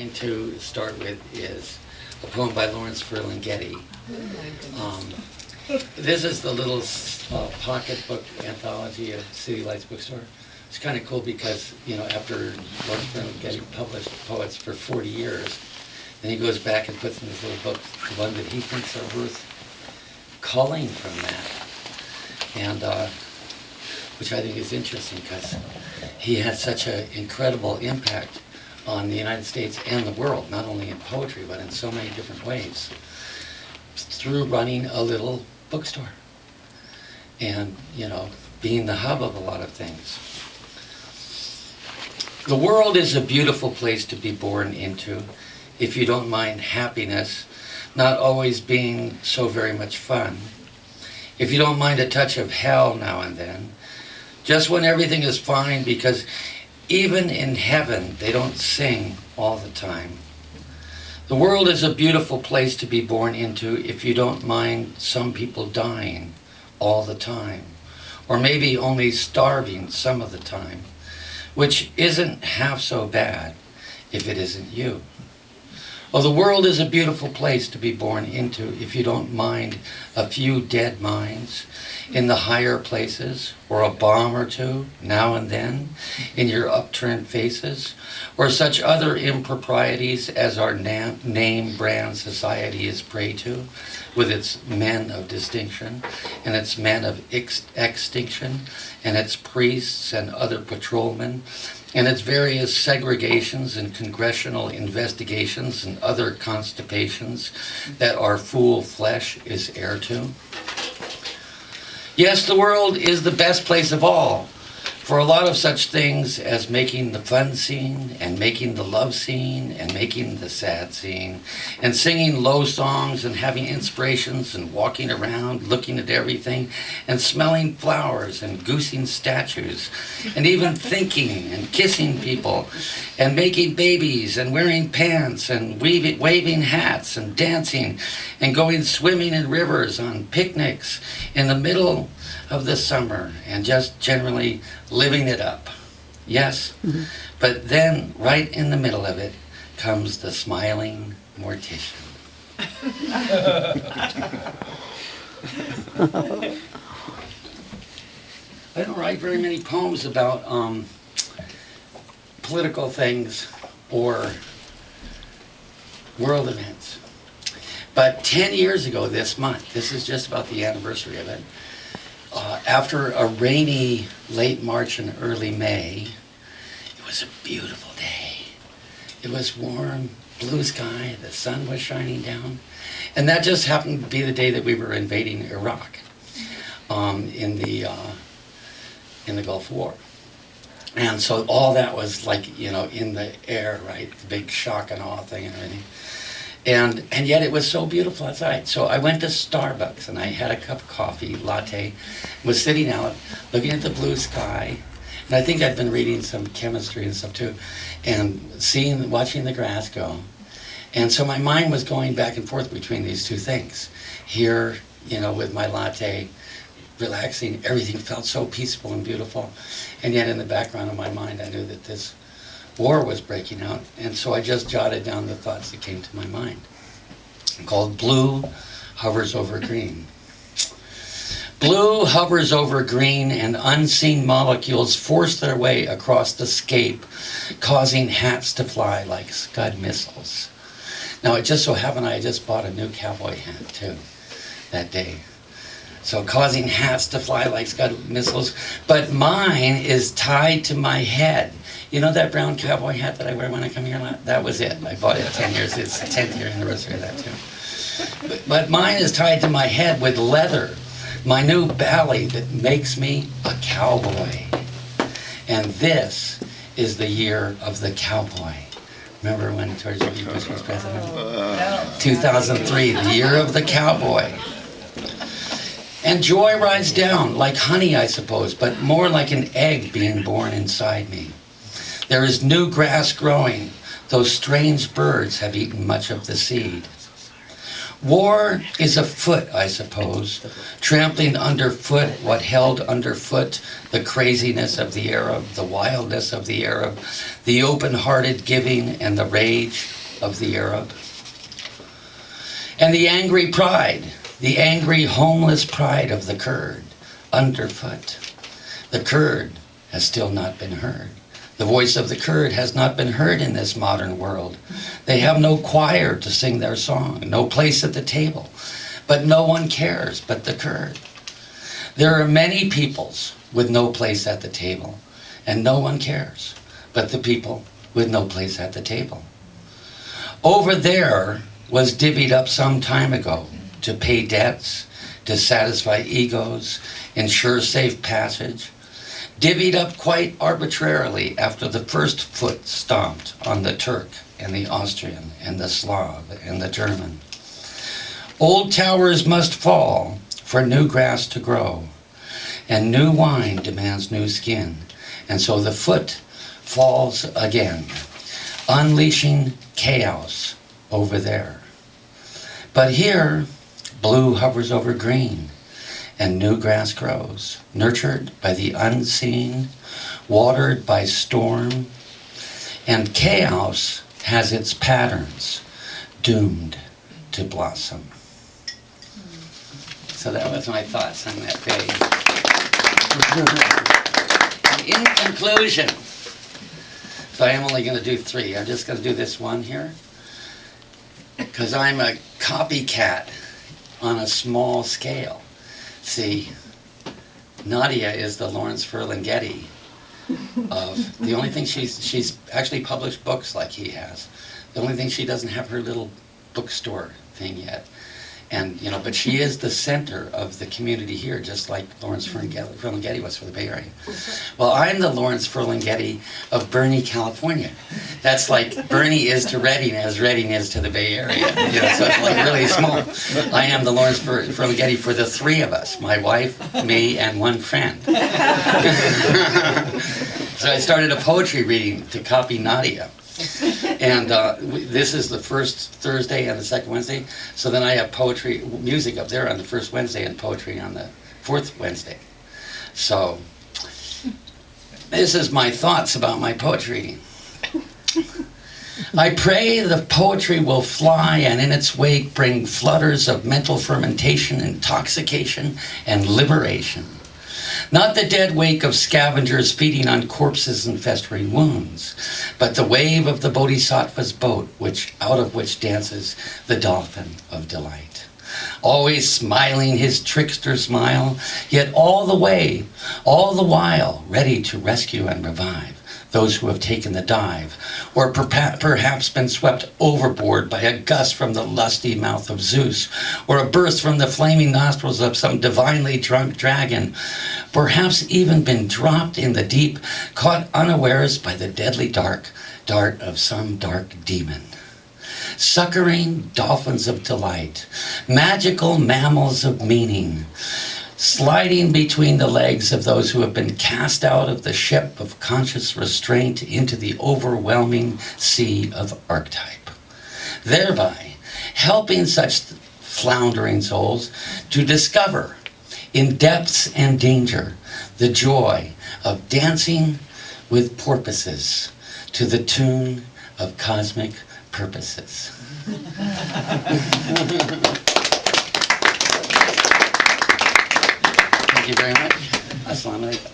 going to start with is a poem by Lawrence Ferlinghetti. This is the little pocketbook anthology of City Lights Bookstore. It's kind of cool because, you know, after Lawrence Ferlinghetti published poets for 40 years, then he goes back and puts in this little book, the one that he thinks are worth culling from that. And which I think is interesting because he had such an incredible impact on the United States and the world, not only in poetry, but in so many different ways, through running a little bookstore and, you know, being the hub of a lot of things. The world is a beautiful place to be born into, if you don't mind happiness not always being so very much fun, if you don't mind a touch of hell now and then, just when everything is fine, because even in heaven they don't sing all the time. The world is a beautiful place to be born into if you don't mind some people dying all the time, or maybe only starving some of the time, which isn't half so bad if it isn't you. Well, the world is a beautiful place to be born into if you don't mind a few dead minds in the higher places, or a bomb or two now and then in your upturned faces, or such other improprieties as our name brand society is prey to, with its men of distinction and its men of extinction and its priests and other patrolmen and its various segregations and congressional investigations and other constipations that our fool flesh is heir to. Yes, the world is the best place of all for a lot of such things as making the fun scene and making the love scene and making the sad scene and singing low songs and having inspirations and walking around looking at everything and smelling flowers and goosing statues and even thinking and kissing people and making babies and wearing pants and waving hats and dancing and going swimming in rivers on picnics in the middle of the summer and just generally living it up. Yes, but then right in the middle of it comes the smiling mortician. I don't write very many poems about political things or world events. But 10 years ago this month, this is just about the anniversary of it, after a rainy late March and early May, it was a beautiful day. It was warm, blue sky, the sun was shining down, and that just happened to be the day that we were invading Iraq in the Gulf War. And so all that was like, you know, in the air, right? The big shock and awe thing and everything. And yet it was so beautiful outside. So I went to Starbucks and I had a cup of coffee, latte, was sitting out looking at the blue sky. And I think I'd been reading some chemistry and stuff too, and watching the grass go. And so my mind was going back and forth between these two things. Here, you know, with my latte, relaxing, everything felt so peaceful and beautiful. And yet in the background of my mind, I knew that this war was breaking out, and so I just jotted down the thoughts that came to my mind, called Blue Hovers Over Green. Blue hovers over green, and unseen molecules force their way across the scape, causing hats to fly like Scud missiles. Now, it just so happened I just bought a new cowboy hat, too, that day. So causing hats to fly like Scud missiles, but mine is tied to my head. You know that brown cowboy hat that I wear when I come here? That was it. I bought it 10 years. It's the 10th year anniversary of that too. But mine is tied to my head with leather, my new bally that makes me a cowboy. And this is the year of the cowboy. Remember when George W. Bush was president? 2003, the year of the cowboy. And joy rides down like honey, I suppose, but more like an egg being born inside me. There is new grass growing. Those strange birds have eaten much of the seed. War is afoot, I suppose, trampling underfoot what held underfoot the craziness of the Arab, the wildness of the Arab, the open-hearted giving and the rage of the Arab. And the angry pride, the angry homeless pride of the Kurd, underfoot. The Kurd has still not been heard. The voice of the Kurd has not been heard in this modern world. They have no choir to sing their song, no place at the table, but no one cares but the Kurd. There are many peoples with no place at the table, and no one cares but the people with no place at the table. Over there was divvied up some time ago to pay debts, to satisfy egos, ensure safe passage, divvied up quite arbitrarily after the first foot stomped on the Turk and the Austrian and the Slav and the German. Old towers must fall for new grass to grow, and new wine demands new skin, and so the foot falls again, unleashing chaos over there. But here, blue hovers over green, and new grass grows, nurtured by the unseen, watered by storm, and chaos has its patterns, doomed to blossom. So that was my thoughts on that page. In conclusion, so I am only going to do 3. I'm just going to do this one here, because I'm a copycat on a small scale. See, Nadia is the Lawrence Ferlinghetti of, the only thing she's actually published books like he has. The only thing she doesn't have her little bookstore thing yet. And, you know, but she is the center of the community here, just like Lawrence Ferlinghetti was for the Bay Area. Well, I'm the Lawrence Ferlinghetti of Bernie, California. That's like Bernie is to Redding as Redding is to the Bay Area. You know, so it's like really small. I am the Lawrence Ferlinghetti for the 3 of us, my wife, me, and one friend. So I started a poetry reading to copy Nadia. And this is the first Thursday and the second Wednesday. So then I have poetry, music up there on the first Wednesday and poetry on the 4th Wednesday. So this is my thoughts about my poetry reading. I pray the poetry will fly and in its wake bring flutters of mental fermentation, intoxication, and liberation. Not the dead wake of scavengers feeding on corpses and festering wounds, but the wave of the bodhisattva's boat, out of which dances the dolphin of delight. Always smiling his trickster smile, yet all the way, all the while, ready to rescue and revive those who have taken the dive, or perhaps been swept overboard by a gust from the lusty mouth of Zeus, or a burst from the flaming nostrils of some divinely drunk dragon, perhaps even been dropped in the deep, caught unawares by the deadly dart of some dark demon. Succoring dolphins of delight, magical mammals of meaning, sliding between the legs of those who have been cast out of the ship of conscious restraint into the overwhelming sea of archetype, thereby helping such floundering souls to discover in depths and danger the joy of dancing with porpoises to the tune of cosmic purposes. Thank you very much. Assalamu alaikum.